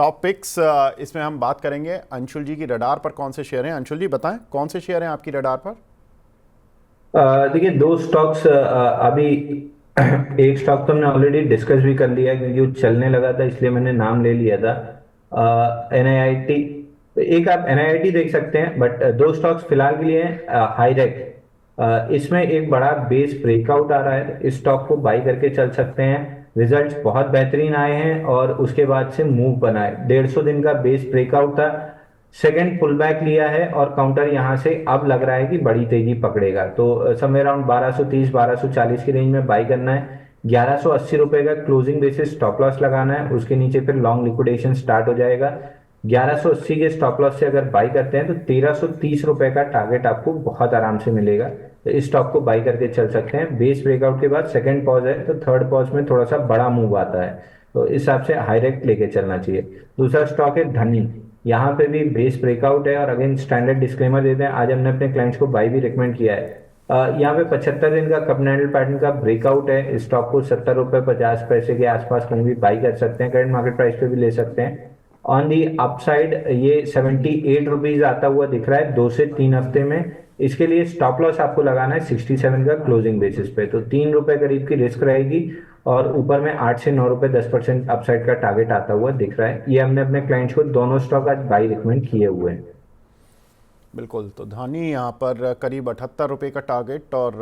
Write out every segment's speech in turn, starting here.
Top picks इसमें हम बात करेंगे अंशुल जी की रडार पर कौन से शेयर हैं। अंशुल जी बताएं कौन से शेयर हैं आपकी रडार पर। देखिए, दो स्टॉक्स अभी एक स्टॉक तो हमने ऑलरेडी डिस्कस भी कर लिया है, क्योंकि वो चलने लगा था इसलिए मैंने नाम ले लिया था। NIIT। एक आप NIIT देख सकते हैं, बट दो स्टॉक्स फिलहाल के लिए हैं। हाईरेक, इसमें एक बड़ा बेस ब्रेकआउट आ रहा है, इस स्टॉक को बाई करके चल सकते हैं। रिजल्ट्स बहुत बेहतरीन आए हैं और उसके बाद से मूव बना है। 150 दिन का बेस ब्रेकआउट था, सेकंड पुल बैक लिया है और काउंटर यहां से अब लग रहा है कि बड़ी तेजी पकड़ेगा। तो समय अराउंड 1230 1240 की रेंज में बाई करना है। 1180 रुपए का क्लोजिंग बेसिस स्टॉप लॉस लगाना है, उसके नीचे फिर लॉन्ग लिक्विडेशन स्टार्ट हो जाएगा। 1180 के स्टॉप लॉस से अगर बाई करते हैं तो 1330 रुपए का टारगेट आपको बहुत आराम से मिलेगा। तो इस स्टॉक को बाई करके चल सकते हैं। बेस ब्रेकआउट के बाद सेकंड पॉज है, तो थर्ड पॉज में थोड़ा सा बड़ा मूव आता है, तो इस हिसाब से हाईरेक्ट लेके चलना चाहिए। दूसरा स्टॉक है धनी। यहाँ पे भी बेस ब्रेकआउट है और अगेन स्टैंडर्ड डिस्क्लेमर देते हैं, आज हमने अपने क्लाइंट्स को बाई भी रिकमेंड किया है। यहाँ पे 75 दिन का कपनैंडल पैटर्न का ब्रेकआउट है। इस स्टॉक को 70 रुपए 50 पैसे के आसपास कहीं भी बाई कर सकते हैं, करंट मार्केट प्राइस पे भी ले सकते हैं। ऑन दी अपसाइड ये 78 रुपीज आता हुआ दिख रहा है 2 से 3 हफ्ते में। इसके लिए स्टॉप लॉस आपको लगाना है 67 का क्लोजिंग बेसिस पे, तो 3 रुपए करीब की रिस्क रहेगी। और ऊपर में 8 से 9 रुपए 10% अपसाइड का टारगेट आता हुआ दिख रहा है। ये हमने अपने क्लाइंट्स को दोनों स्टॉक आज बाई रिकमेंड किए हुए हैं। बिल्कुल, तो धानी यहाँ पर करीब 78 रुपये का टारगेट और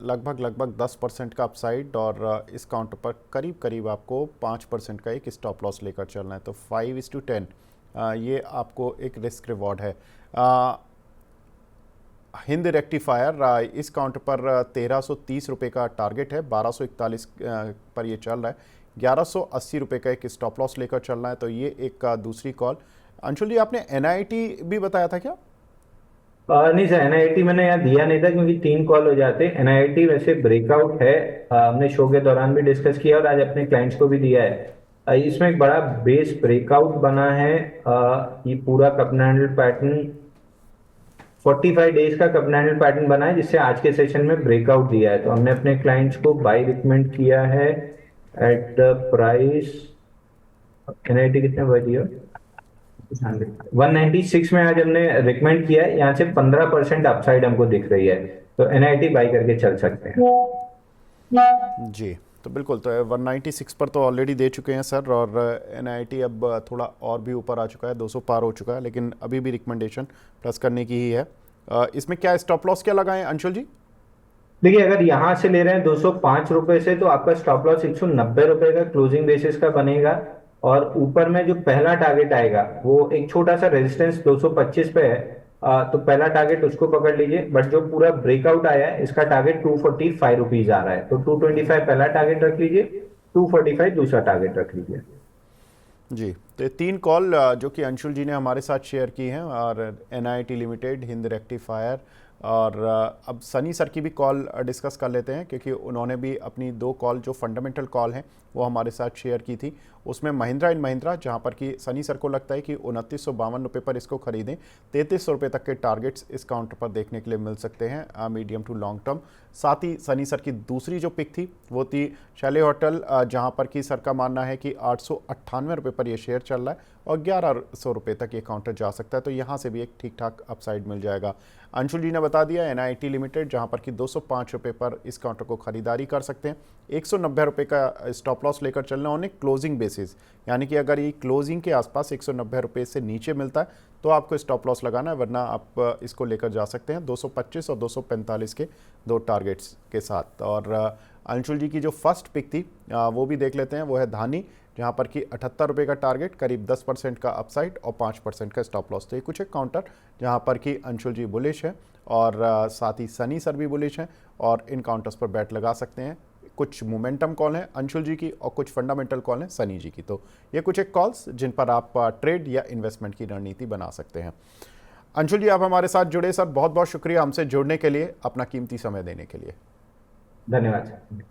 लगभग लगभग 10% का अपसाइड, और इस काउंटर पर करीब करीब आपको 5% का एक स्टॉप लॉस लेकर चलना है। तो 5:10 ये आपको एक रिस्क रिवॉर्ड है। हिंद रेक्टिफायर इस काउंटर पर 1330 रुपये का टारगेट है, 1241 पर ये चल रहा है। 1180 रुपये का एक स्टॉप लॉस लेकर चलना है। तो ये एक दूसरी कॉल। अंशुल जी आपने NIT भी बताया था क्या? नहीं सर, NIT मैंने यहाँ दिया नहीं था क्योंकि 3 कॉल हो जाते। NIT वैसे ब्रेकआउट है, हमने शो के दौरान भी डिस्कस किया और आज अपने क्लाइंट्स को भी दिया है। इसमें एक बड़ा बेस ब्रेकआउट बना है। ये पूरा कपनैंडल पैटर्न 45 डेज का कपनैंडल पैटर्न बना है, जिससे आज के सेशन में ब्रेकआउट दिया है। तो हमने अपने क्लाइंट्स को बाई रिकमेंड किया है एट द प्राइस। NIT कितने बाई दिया? 196 में आज हमने रिकमेंड किया है। यहाँ से 15% अपसाइड हमको दिख रही है, तो NIT बाई करके चल सकते हैं। जी, तो बिल्कुल, तो 196 पर तो ऑलरेडी दे चुके हैं सर, और NIT अब थोड़ा और भी ऊपर आ चुका है, 200 पार हो चुका है, लेकिन अभी भी रिकमेंडेशन प्लस करने की ही है। इसमें क्या स्टॉप लॉस क्या लगाएं अंशुल जी? देखिए, अगर यहाँ से ले रहे हैं 205 रुपए से, तो आपका स्टॉप लॉस 190 रुपए का क्लोजिंग बेसिस का बनेगा। और ऊपर में जो पहला टारगेट आएगा वो एक छोटा सा रेजिस्टेंस 225 पे है। तो पहला टारगेट उसको पकड़ लीजिए, बट जो पूरा ब्रेकआउट आया है इसका टारगेट 245 रुपीज आ रहा है, तो 225 पहला टारगेट रख लीजिए, 245 दूसरा टारगेट रख लीजिए। जी, तो ये 3 कॉल जो कि अंशुल जी ने हमारे साथ शेयर की हैं, और NIT लिमिटेड, हिंद रेक्टिफायर, और अब सनी सर की भी कॉल डिस्कस कर लेते हैं, क्योंकि उन्होंने भी अपनी 2 कॉल जो फंडामेंटल कॉल हैं वो हमारे साथ शेयर की थी। उसमें महिंद्रा एंड महिंद्रा, जहां पर कि सनी सर को लगता है कि 2952 पर इसको खरीदें, 3300 रुपये तक के टारगेट्स इस काउंटर पर देखने के लिए मिल सकते हैं मीडियम टू लॉन्ग टर्म। साथ ही सनी सर की दूसरी जो पिक थी वो थी शैले होटल, जहां पर कि सर का मानना है कि 898 रुपये पर ये शेयर चल रहा है और 1100 रुपये तक ये काउंटर जा सकता है। तो यहाँ से भी एक ठीक ठाक अपसाइड मिल जाएगा। अंशुल जी ने बता दिया NIT लिमिटेड, जहां पर कि 205 रुपये पर इस काउंटर को खरीदारी कर सकते हैं। 190 रुपये का स्टॉप लॉस लेकर चलना उन्हें क्लोजिंग बेसिस, यानी कि अगर ये क्लोजिंग के आसपास 190 रुपये से नीचे मिलता है तो आपको स्टॉप लॉस लगाना है, वरना आप इसको लेकर जा सकते हैं 225 और 245 के 2 टारगेट्स के साथ। और अंशुल जी की जो फर्स्ट पिक थी वो भी देख लेते हैं, वो है धानी, जहाँ पर कि 78 रुपये का टारगेट, करीब 10% का अपसाइड और 5% का स्टॉप लॉस। तो ये कुछ एक काउंटर जहाँ पर कि अंशुल जी बुलिश है, और साथ ही सनी सर भी बुलिश हैं, और इन काउंटर्स पर बैट लगा सकते हैं। कुछ मोमेंटम कॉल हैं अंशुल जी की और कुछ फंडामेंटल कॉल हैं सनी जी की। तो ये कुछ एक कॉल्स जिन पर आप ट्रेड या इन्वेस्टमेंट की रणनीति बना सकते हैं। अंशुल जी आप हमारे साथ जुड़े सर, बहुत बहुत शुक्रिया हमसे जुड़ने के लिए, अपना कीमती समय देने के लिए। धन्यवाद सर।